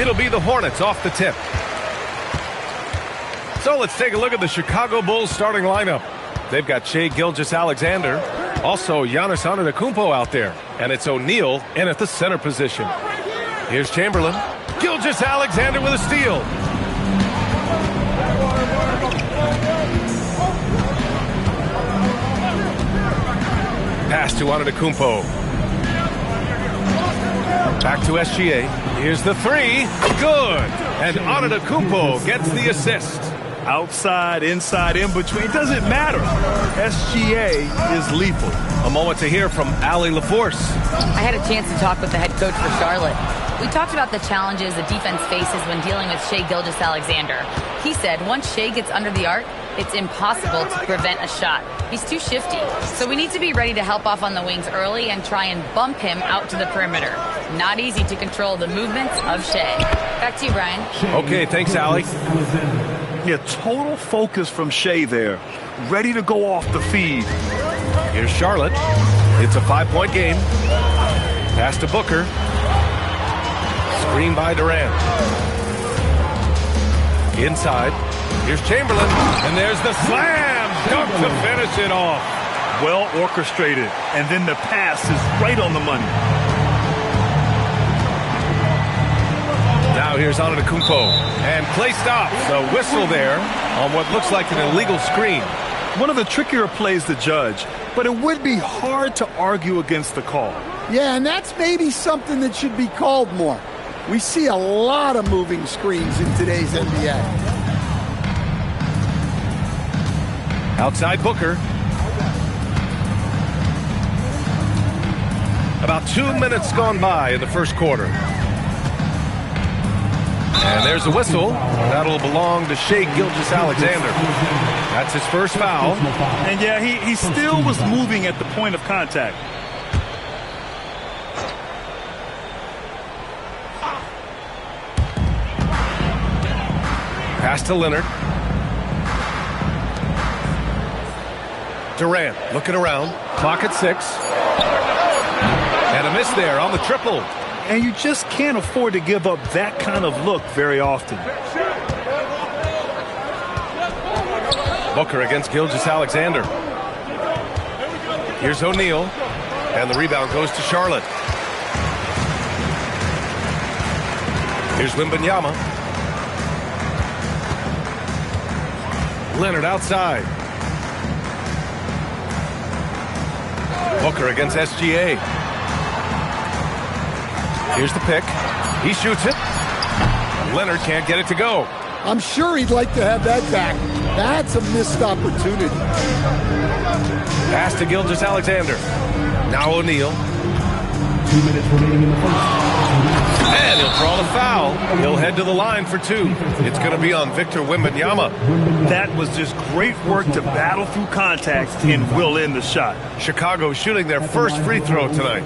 It'll be the Hornets off the tip. So let's take a look at the Chicago Bulls starting lineup. They've got Shai Gilgeous-Alexander, also Giannis Antetokounmpo out there, and it's O'Neal in at the center position. Here's Chamberlain. Gilgeous-Alexander with a steal. Pass to Antetokounmpo. Back to SGA. Here's the three. Good. And Antetokounmpo gets the assist. Outside, inside, in between, doesn't matter. SGA is lethal. A moment to hear from Allie LaForce. I had a chance to talk with the head coach for Charlotte. We talked about the challenges the defense faces when dealing with Shai Gilgeous-Alexander. He said once Shai gets under the arc, it's impossible to prevent a shot. He's too shifty. So we need to be ready to help off on the wings early and try and bump him out to the perimeter. Not easy to control the movements of Shai. Back to you, Brian. Okay, thanks, Allie. Yeah, total focus from Shai there. Ready to go off the feed. Here's Charlotte. It's a 5-point game. Pass to Booker. Screen by Durant. Inside. Here's Chamberlain. And there's the slam dunk to finish it off. Well orchestrated. And then the pass is right on the money. Now here's Antetokounmpo. And play stops. A whistle there on what looks like an illegal screen. One of the trickier plays to judge, but it would be hard to argue against the call. Yeah, and that's maybe something that should be called more. We see a lot of moving screens in today's NBA. Outside Booker. About 2 minutes gone by in the first quarter. And there's a whistle. That'll belong to Shai Gilgeous-Alexander. That's his first foul. And yeah, he still was moving at the point of contact. Pass to Leonard. Durant looking around. Clock at 6. And a miss there on the triple. And you just can't afford to give up that kind of look very often. Booker against Gilgeous-Alexander. Here's O'Neal. And the rebound goes to Charlotte. Here's Wembanyama. Leonard outside. Booker against SGA. Here's the pick. He shoots it. Leonard can't get it to go. I'm sure he'd like to have that back. That's a missed opportunity. Pass to Gilgeous-Alexander. Now O'Neal. 2 minutes remaining in the first. And he'll draw the foul. He'll head to the line for 2. It's going to be on Victor Wembanyama. That was just great work to battle through contact and will in the shot. Chicago shooting their first free throw tonight.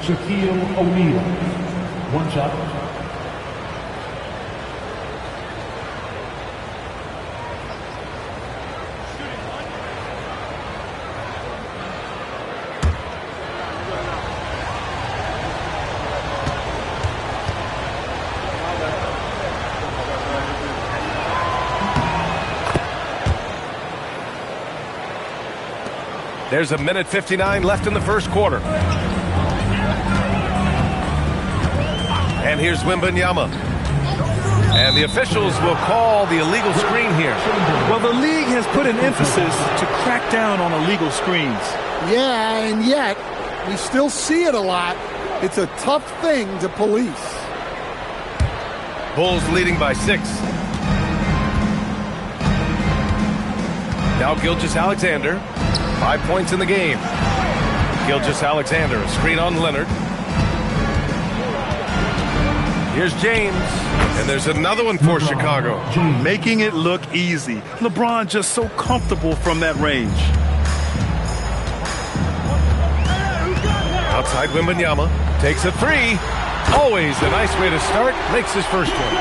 Shaquille O'Neal. 1 shot. There's 1:59 left in the first quarter. And here's Wembanyama. And the officials will call the illegal screen here. Well, the league has put an emphasis to crack down on illegal screens. Yeah, and yet we still see it a lot. It's a tough thing to police. Bulls leading by 6. Now Gilgeous-Alexander. 5 points in the game. Gilgeous-Alexander, a screen on Leonard. Here's James. And there's another one for Chicago. Making it look easy. LeBron just so comfortable from that range. Outside Wembanyama. Takes a 3. Always a nice way to start. Makes his first one.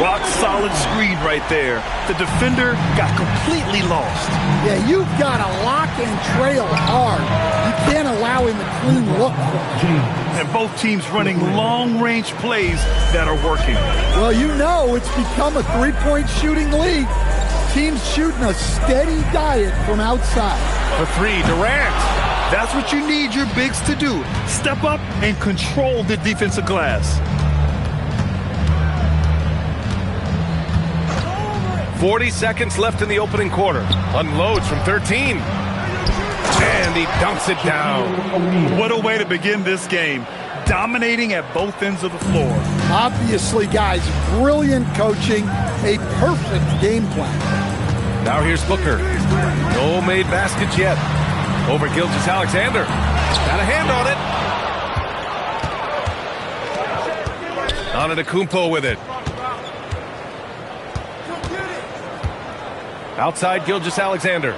Rock solid screen right there. The defender got completely lost. Yeah, you've got to lock and trail hard. You can't allow him a clean look for him. And both teams running long-range plays that are working. Well, you know it's become a three-point shooting league. Teams shooting a steady diet from outside. For three, Durant. That's what you need your bigs to do. Step up and control the defensive glass. 40 seconds left in the opening quarter. Unloads from 13. And he dunks it down. What a way to begin this game. Dominating at both ends of the floor. Obviously, guys, brilliant coaching. A perfect game plan. Now here's Booker. No made baskets yet. Over Gilgeous-Alexander. Got a hand on it. Antetokounmpo with it. Outside Gilgeous-Alexander.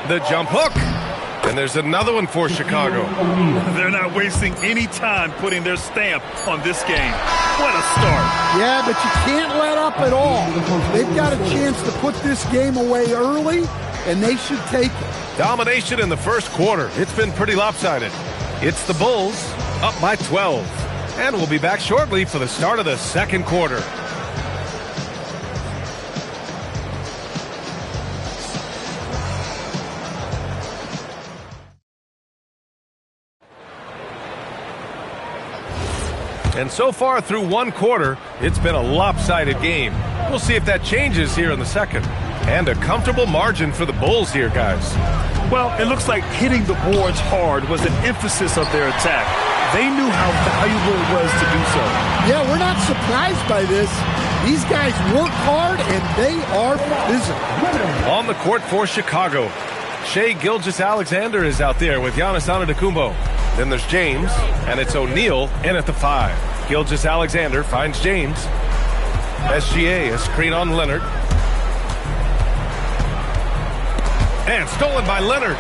The jump hook. And there's another one for Chicago. They're not wasting any time putting their stamp on this game. What a start. Yeah, but you can't let up at all. They've got a chance to put this game away early, and they should take it. Domination in the first quarter. It's been pretty lopsided. It's the Bulls up by 12. And we'll be back shortly for the start of the second quarter. And so far through one quarter, it's been a lopsided game. We'll see if that changes here in the second. And a comfortable margin for the Bulls here, guys. Well, it looks like hitting the boards hard was an emphasis of their attack. They knew how valuable it was to do so. Yeah, we're not surprised by this. These guys work hard, and they are physical. On the court for Chicago, Shai Gilgeous-Alexander is out there with Giannis Antetokounmpo. Then there's James, and it's O'Neal in at the 5. Gilgeous-Alexander finds James. SGA, a screen on Leonard. And stolen by Leonard.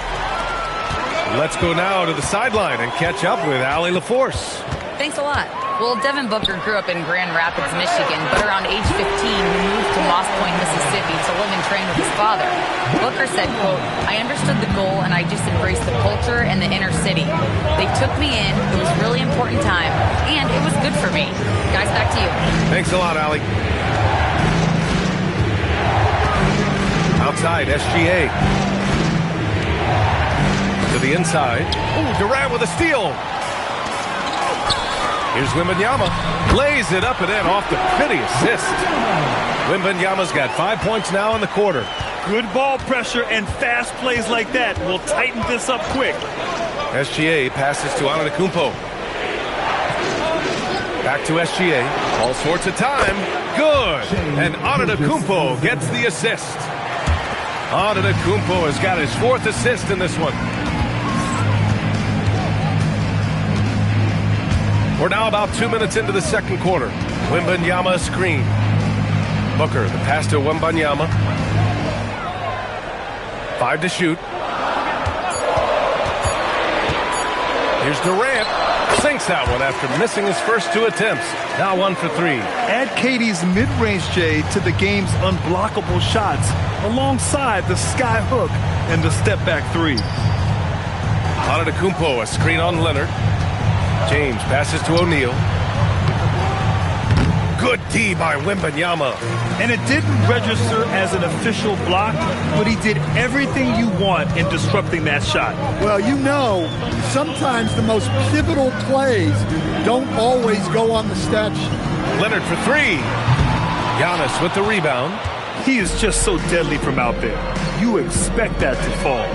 Let's go now to the sideline and catch up with Allie LaForce. Thanks a lot. Well, Devin Booker grew up in Grand Rapids, Michigan, but around age 15, he moved to Moss Point, Mississippi to live and train with his father. Booker said, quote, "I understood the goal and I just embraced the culture and the inner city. They took me in. It was a really important time, and it was good for me." Guys, back to you. Thanks a lot, Allie. Outside, SGA. To the inside. Ooh, Durant with a steal. Here's Wembanyama. Lays it up and in off the pretty assist. Wembanyama's got 5 points now in the quarter. Good ball pressure and fast plays like that will tighten this up quick. SGA passes to Antetokounmpo. Back to SGA. All sorts of time. Good. And Antetokounmpo gets the assist. Antetokounmpo has got his 4th assist in this one. We're now about 2 minutes into the second quarter. Wembanyama screen. Booker, the pass to Wembanyama. 5 to shoot. Here's Durant. Sinks that one after missing his first 2 attempts. Now 1 for 3. Add KD's mid-range J to the game's unblockable shots alongside the sky hook and the step-back 3. Antetokounmpo, a screen on Leonard. James passes to O'Neal. Good D by Wembanyama. And it didn't register as an official block, but he did everything you want in disrupting that shot. Well, you know, sometimes the most pivotal plays don't always go on the stat sheet. Leonard for 3. Giannis with the rebound. He is just so deadly from out there. You expect that to fall.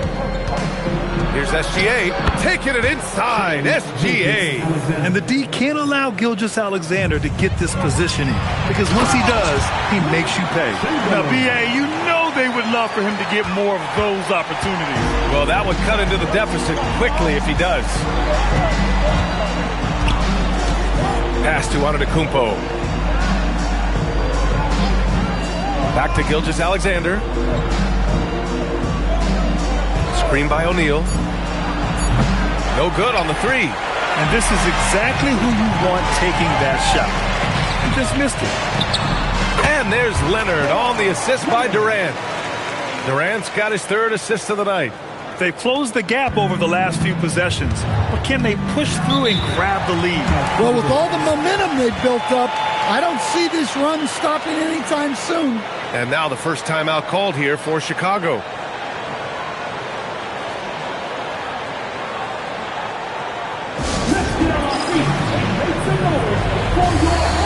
Here's SGA, taking it inside, SGA. And the D can't allow Gilgeous-Alexander to get this positioning, because once he does, he makes you pay. Now, BA, you know they would love for him to get more of those opportunities. Well, that would cut into the deficit quickly if he does. Pass to Antetokounmpo. Back to Gilgeous-Alexander. Screen by O'Neal. No good on the 3. And this is exactly who you want taking that shot. He just missed it. And there's Leonard on the assist by Durant. Durant's got his third assist of the night. They've closed the gap over the last few possessions, but can they push through and grab the lead? Well, with all the momentum they've built up, I don't see this run stopping anytime soon. And now the first timeout called here for Chicago. Let's get on our feet and make some noise for your enemy.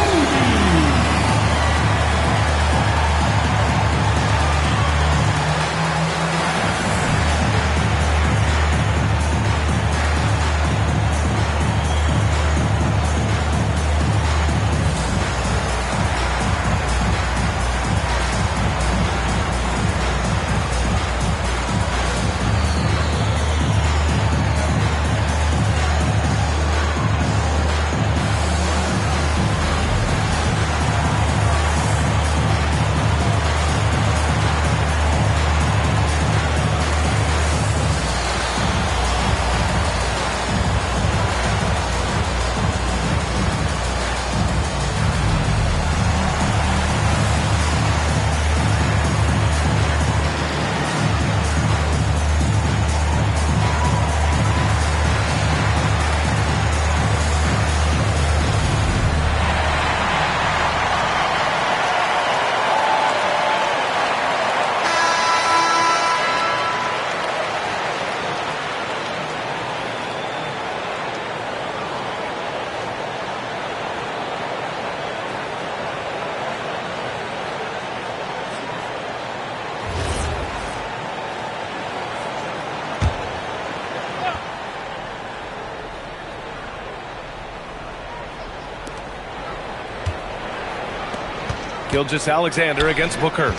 Gilgeous-Alexander against Booker.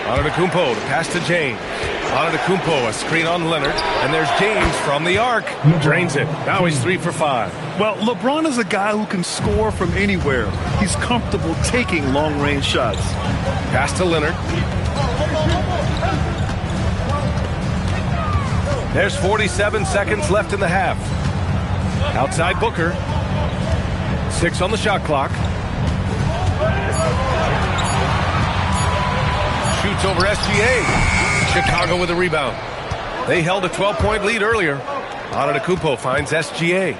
Antetokounmpo to pass to James. Antetokounmpo, a screen on Leonard, and there's James from the arc. Drains it. Now he's 3 for 5. Well, LeBron is a guy who can score from anywhere. He's comfortable taking long-range shots. Pass to Leonard. There's 47 seconds left in the half. Outside Booker. 6 on the shot clock. Shoots over SGA. Chicago with a rebound. They held a 12-point lead earlier. Antetokounmpo finds SGA.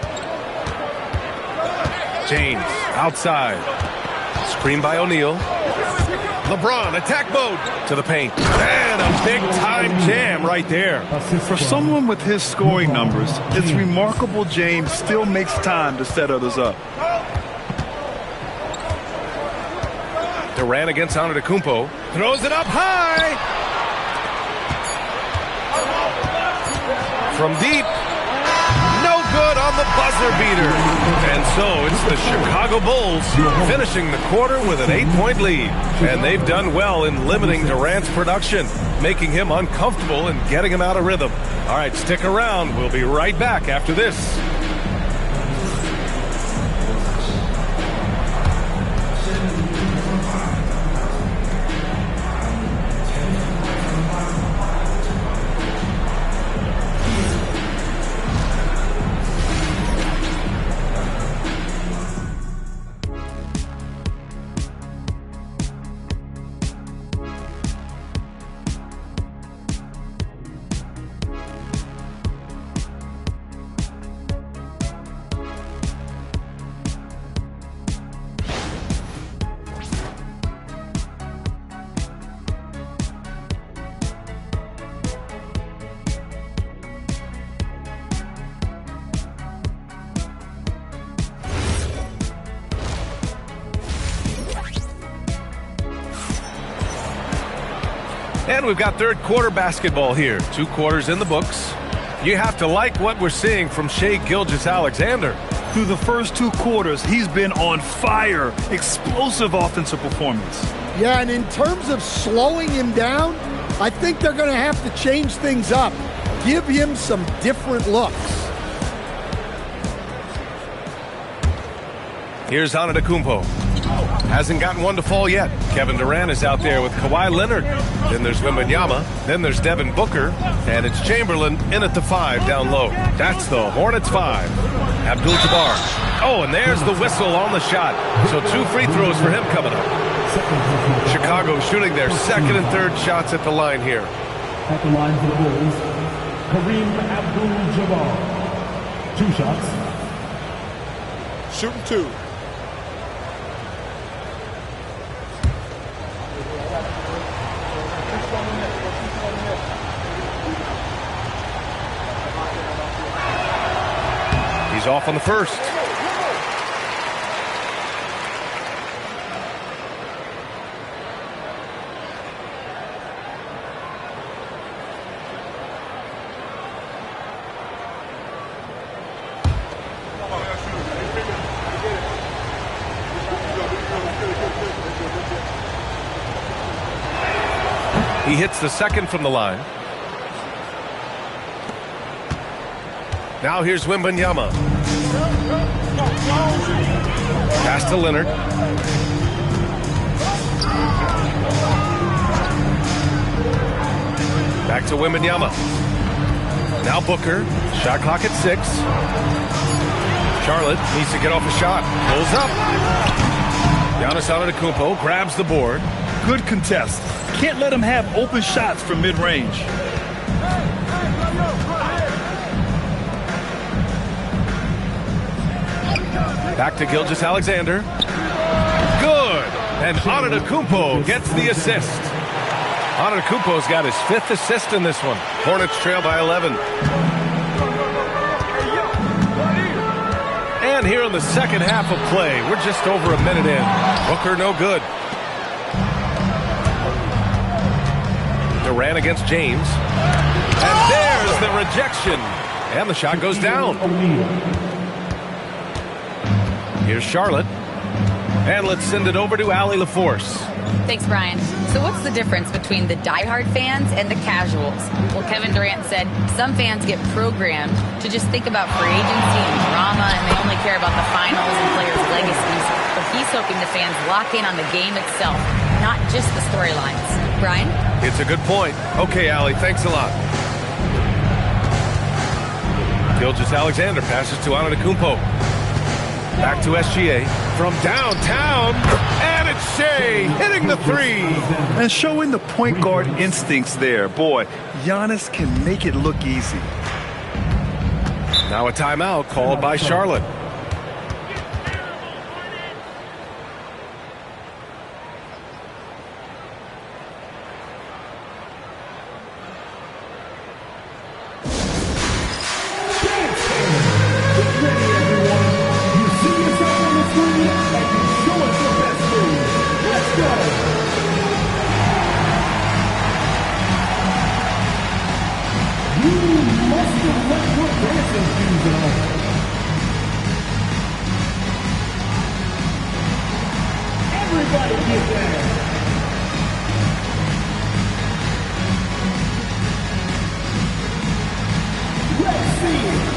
James outside. Screen by O'Neal. LeBron, attack mode to the paint. And a big-time jam right there. For someone with his scoring numbers, it's remarkable James still makes time to set others up. Durant against Antetokounmpo. Throws it up high. From deep. No good on the buzzer beater. And so it's the Chicago Bulls finishing the quarter with an 8-point lead. And they've done well in limiting Durant's production, making him uncomfortable and getting him out of rhythm. All right, stick around. We'll be right back after this. And we've got third quarter basketball here. 2 quarters in the books. You have to like what we're seeing from Shai Gilgeous-Alexander. Through the first 2 quarters, he's been on fire. Explosive offensive performance. Yeah, and in terms of slowing him down, I think they're going to have to change things up. Give him some different looks. Here's Antetokounmpo. Hasn't gotten one to fall yet. Kevin Durant is out there with Kawhi Leonard. Then there's Wembanyama. Then there's Devin Booker. And it's Chamberlain in at the 5 down low. That's the Hornets 5. Abdul-Jabbar. Oh, and there's the whistle on the shot. So 2 free throws for him coming up. Chicago shooting their second and third shots at the line here. At the line for the Bulls, Kareem Abdul-Jabbar. 2 shots. Shooting 2. He's off on the first. He hits the second from the line. Now here's Wembanyama. Pass to Leonard. Back to Wembanyama. Now Booker. Shot clock at 6. Charlotte needs to get off a shot. Pulls up. Giannis Antetokounmpo grabs the board. Good contest. Can't let him have open shots from mid-range. Back to Gilgeous-Alexander. Good. And Antetokounmpo gets the assist. Antetokounmpo's got his 5th assist in this one. Hornets trail by 11. And here in the second half of play, we're just over a minute in. Booker no good. Durant against James. And there's the rejection. And the shot goes down. Here's Charlotte. And let's send it over to Allie LaForce. Thanks, Brian. So what's the difference between the diehard fans and the casuals? Well, Kevin Durant said some fans get programmed to just think about free agency and drama, and they only care about the finals and players' legacies. But he's hoping the fans lock in on the game itself, not just the storylines. Brian? It's a good point. Okay, Allie, thanks a lot. Gilgeous-Alexander passes to Antetokounmpo. Back to SGA from downtown, and it's Shea hitting the 3. And showing the point guard instincts there. Boy, Giannis can make it look easy. Now a timeout called by Charlotte. Everybody get down. Let's see it.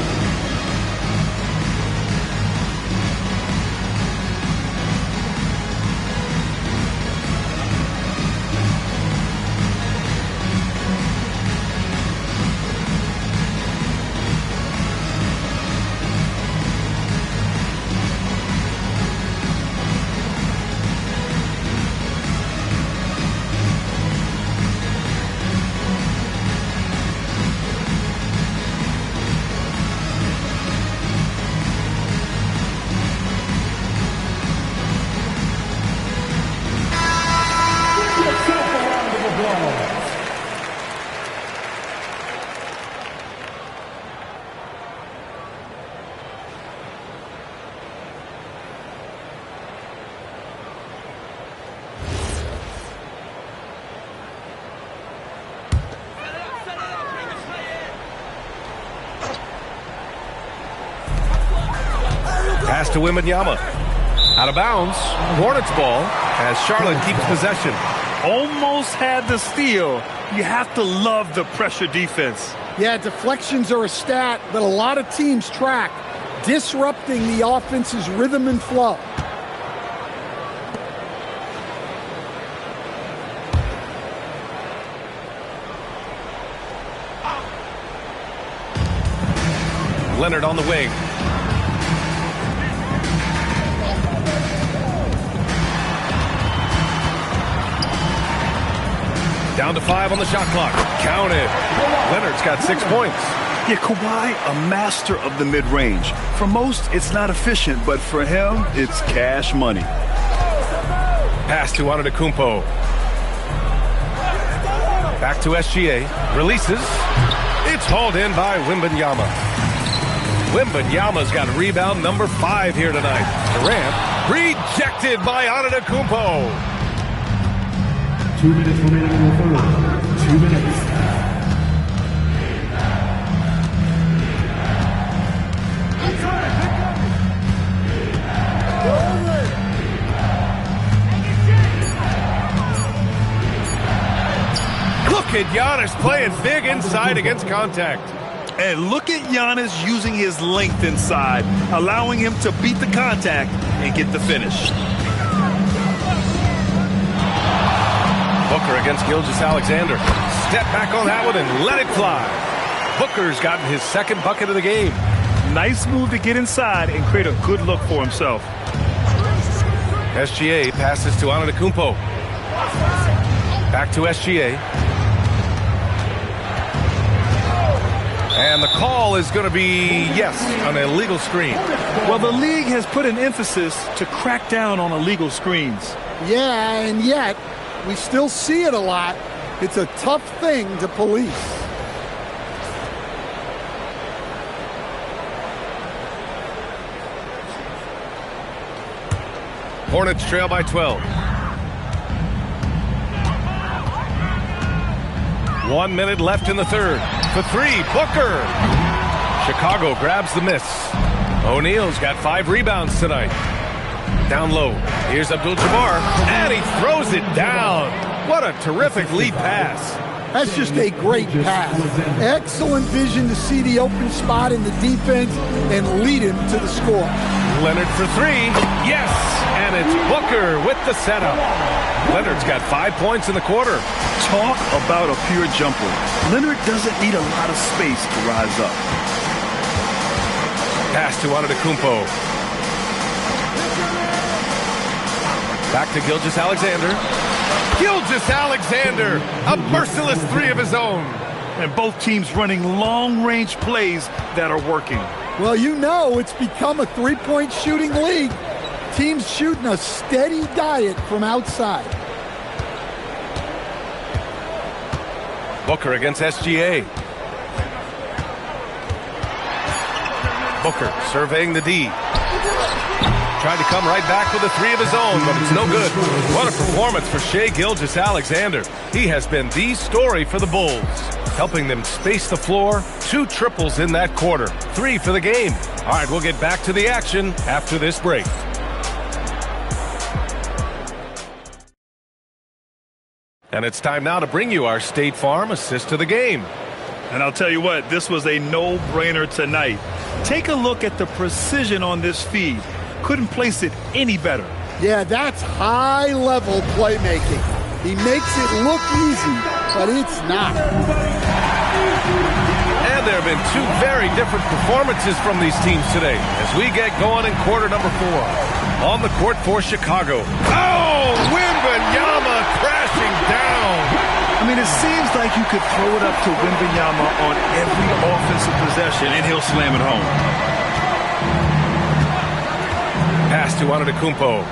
Pass to Wembanyama. Out of bounds. Hornets ball as Charlotte keeps possession. Almost had the steal. You have to love the pressure defense. Yeah, deflections are a stat that a lot of teams track, disrupting the offense's rhythm and flow. Leonard on the wing. Down to 5 on the shot clock. Counted. Leonard's got 6 points. Yeah, Kawhi, a master of the mid-range. For most, it's not efficient, but for him, it's cash money. Pass to Antetokounmpo. Back to SGA. Releases. It's hauled in by Wembanyama. Wembanyama's got rebound number 5 here tonight. Durant rejected by Antetokounmpo. 2 minutes remaining in the third. 2 minutes. Look at Giannis playing big inside against contact. And look at Giannis using his length inside, allowing him to beat the contact and get the finish. Booker against Gilgeous-Alexander. Step back on that one and let it fly. Booker's gotten his 2nd bucket of the game. Nice move to get inside and create a good look for himself. SGA passes to Antetokounmpo. Back to SGA. And the call is going to be, yes, an illegal screen. Well, the league has put an emphasis to crack down on illegal screens. Yeah, and yet we still see it a lot. It's a tough thing to police. Hornets trail by 12. 1 minute left in the third. For 3, Booker. Chicago grabs the miss. O'Neal's got 5 rebounds tonight. Down low. Here's Abdul-Jabbar, and he throws it down. What a terrific lead pass. That's just a great pass. Excellent vision to see the open spot in the defense and lead him to the score. Leonard for 3. Yes, and it's Booker with the setup. Leonard's got 5 points in the quarter. Talk about a pure jumper. Leonard doesn't need a lot of space to rise up. Pass to Antetokounmpo. Back to Gilgeous-Alexander. Gilgeous-Alexander, a merciless 3 of his own. And both teams running long-range plays that are working. Well, you know it's become a three-point shooting league. Teams shooting a steady diet from outside. Booker against SGA. Booker surveying the D. Tried to come right back with a 3 of his own, but it's no good. What a performance for Shai Gilgeous-Alexander. He has been the story for the Bulls, helping them space the floor. 2 triples in that quarter. 3 for the game. All right, we'll get back to the action after this break. And it's time now to bring you our State Farm assist to the game. And I'll tell you what, this was a no-brainer tonight. Take a look at the precision on this feed. Couldn't place it any better. Yeah, that's high-level playmaking. He makes it look easy, but it's not. And there have been 2 very different performances from these teams today as we get going in quarter number 4. On the court for Chicago. Oh, Wembanyama crashing down. I mean, it seems like you could throw it up to Wembanyama on every offensive possession, and he'll slam it home. Pass to Antetokounmpo.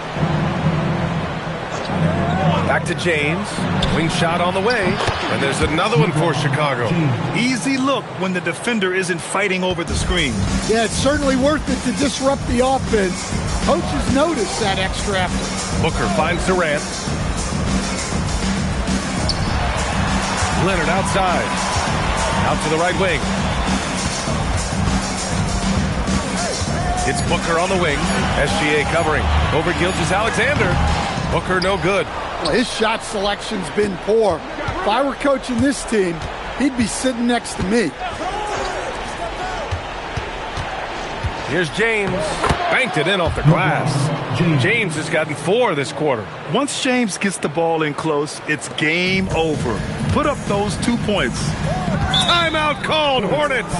Back to James. Wing shot on the way. And there's another one for Chicago. Easy look when the defender isn't fighting over the screen. Yeah, it's certainly worth it to disrupt the offense. Coaches notice that extra effort. Booker finds Durant. Leonard outside. Out to the right wing. It's Booker on the wing. SGA covering. Over Gilgeous-Alexander. Booker no good. Well, his shot selection's been poor. If I were coaching this team, he'd be sitting next to me. Here's James. Banked it in off the glass. James has gotten 4 this quarter. Once James gets the ball in close, it's game over. Put up those 2 points. Timeout called, Hornets.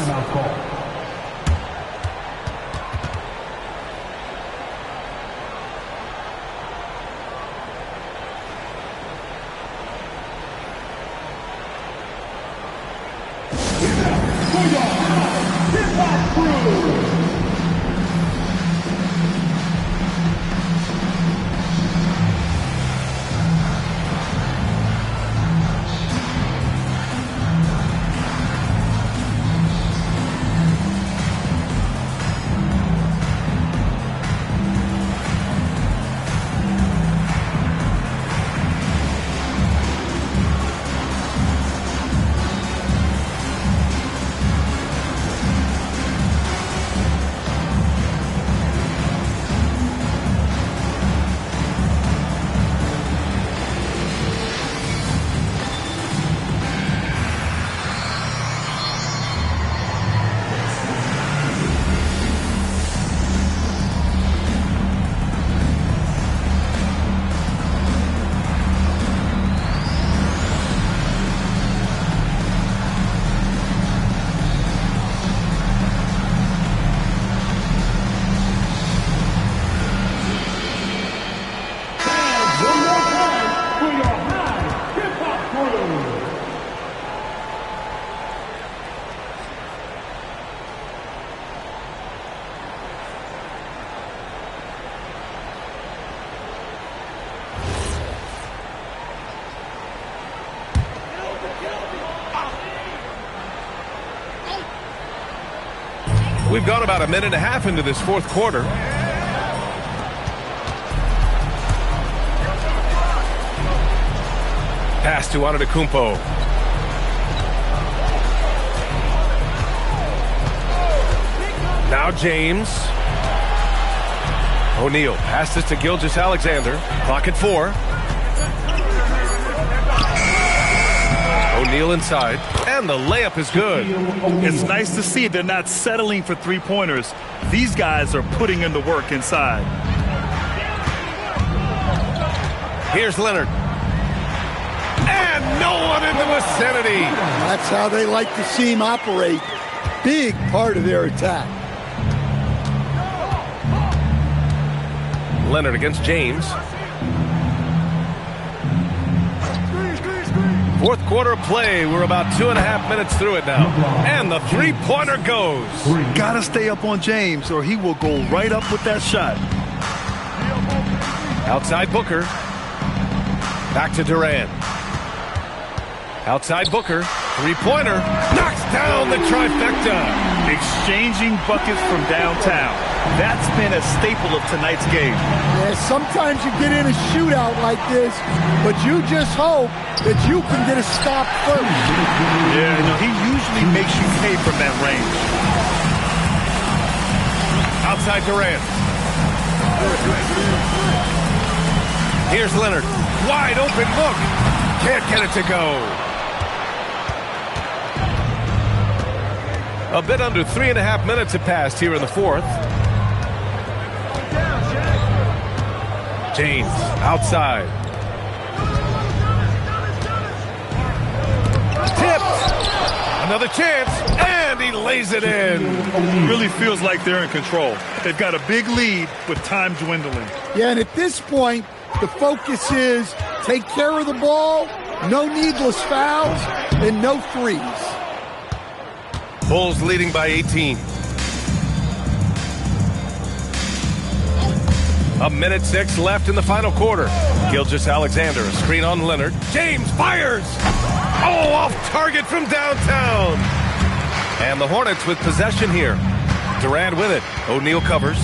We've gone about a minute and a half into this fourth quarter. Pass to Antetokounmpo. Now James. O'Neal passes to Gilgeous-Alexander. Clock at 4. O'Neal inside, and the layup is good. It's nice to see they're not settling for three-pointers. These guys are putting in the work inside. Here's Leonard. And no one in the vicinity. That's how they like to see him operate. Big part of their attack. Leonard against James. Fourth quarter of play. We're about 2.5 minutes through it now. And the three-pointer goes. Gotta stay up on James or he will go right up with that shot. Outside Booker. Back to Durant. Outside Booker. Three-pointer. Knocks down the trifecta. Exchanging buckets from downtown. That's been a staple of tonight's game. Yeah, sometimes you get in a shootout like this, but you just hope that you can get a stop first. Yeah, no, he usually makes you pay from that range. Outside Durant. Here's Leonard. Wide open look. Can't get it to go. A bit under 3.5 minutes have passed here in the fourth. James outside. Tipped. Another chance, and he lays it in. Really feels like they're in control. They've got a big lead with time dwindling. Yeah, and at this point, the focus is take care of the ball, no needless fouls, and no threes. Bulls leading by 18. A minute 6 left in the final quarter. Gilgeous-Alexander, a screen on Leonard. James fires! Oh, off target from downtown! And the Hornets with possession here. Durant with it. O'Neal covers.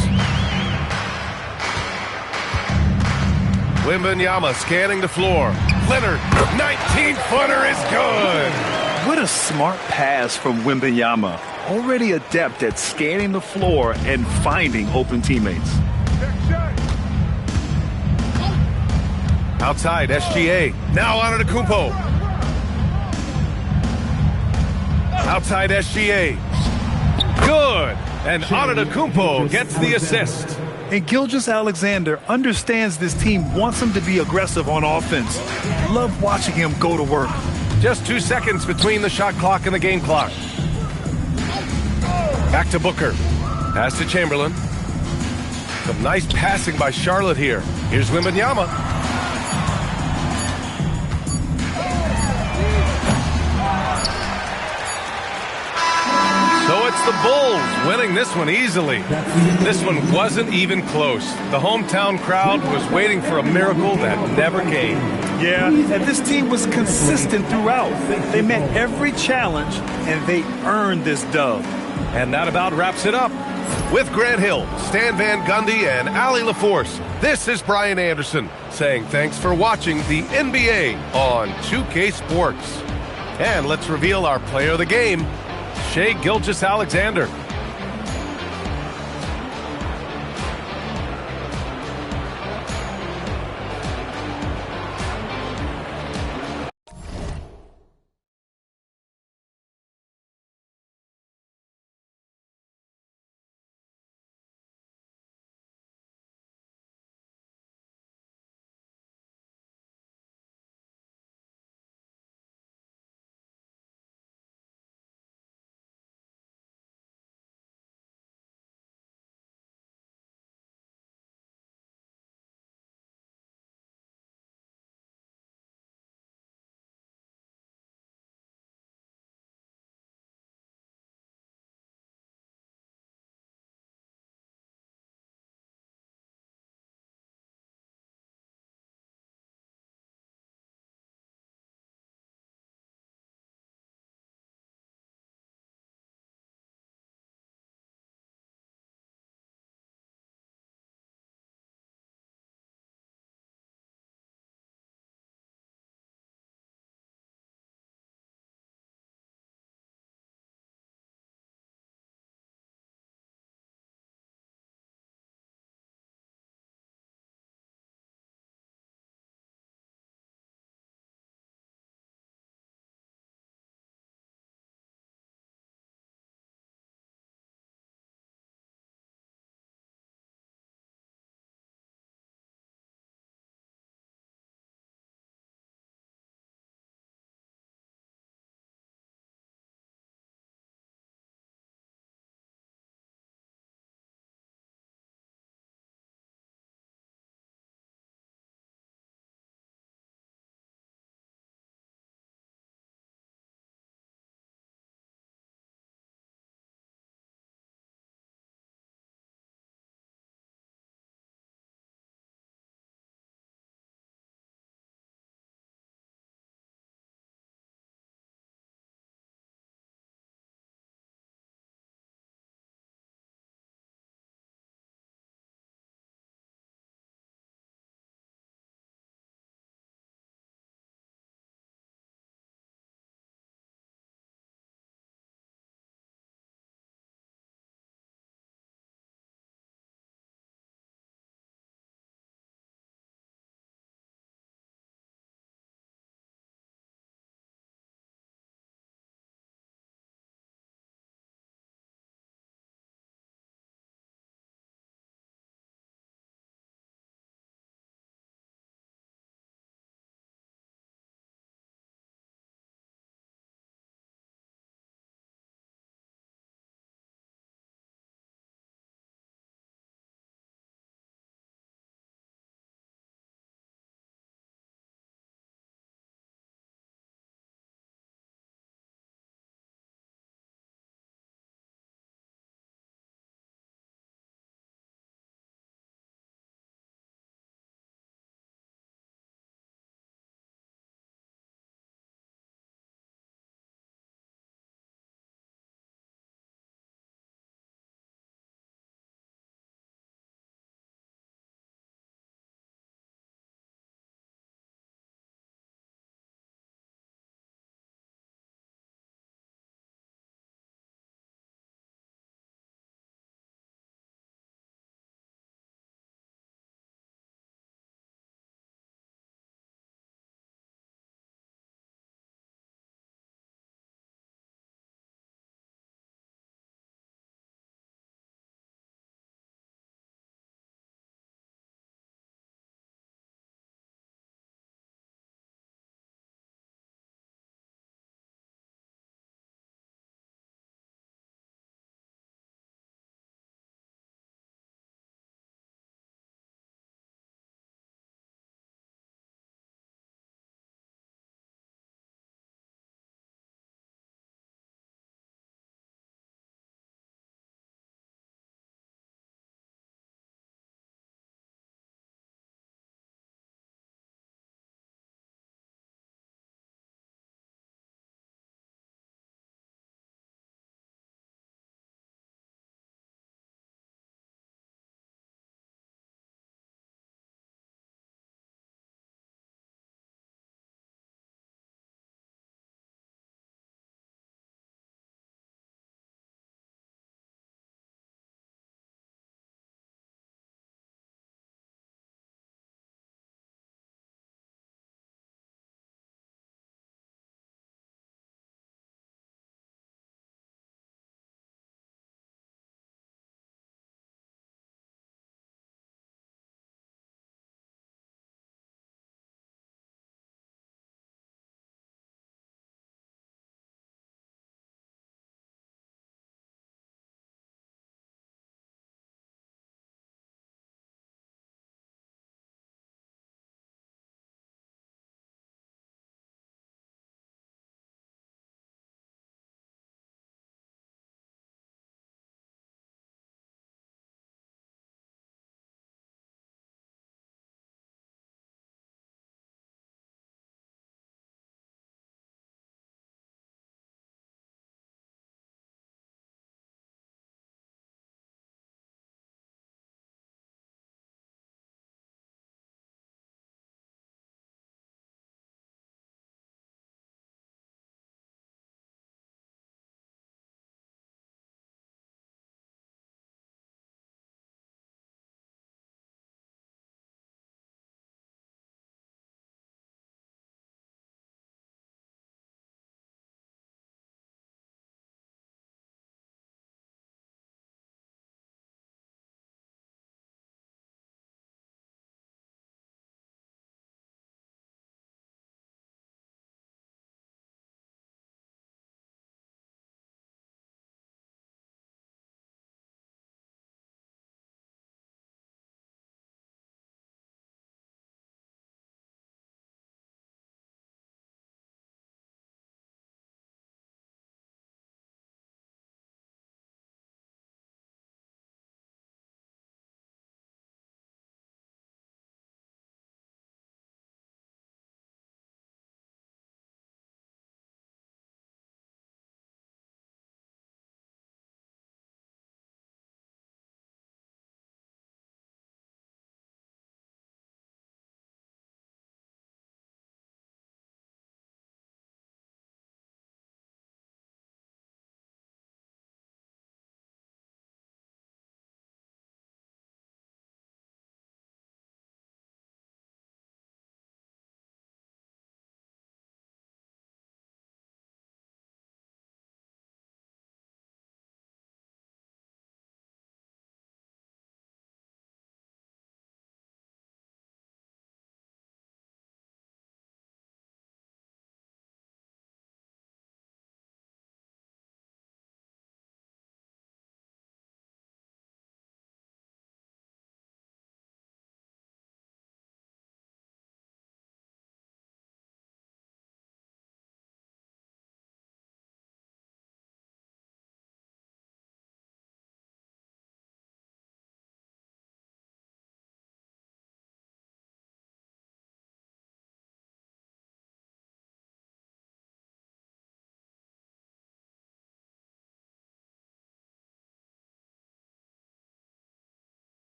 Wembanyama scanning the floor. Leonard, 19-footer is good! What a smart pass from Wembanyama. Already adept at scanning the floor and finding open teammates. Outside, SGA. Now Antetokounmpo. Outside, SGA. Good. And Antetokounmpo gets the assist. And Gilgeous-Alexander understands this team wants him to be aggressive on offense. Love watching him go to work. Just 2 seconds between the shot clock and the game clock. Back to Booker. Pass to Chamberlain. Some nice passing by Charlotte here. Here's Wembanyama. So it's the Bulls winning this one easily. This one wasn't even close. The hometown crowd was waiting for a miracle that never came. Yeah, and this team was consistent throughout. They met every challenge, and they earned this dub. And that about wraps it up. With Grant Hill, Stan Van Gundy, and Allie LaForce, this is Brian Anderson saying thanks for watching the NBA on 2K Sports. And let's reveal our player of the game, Shai Gilgeous-Alexander.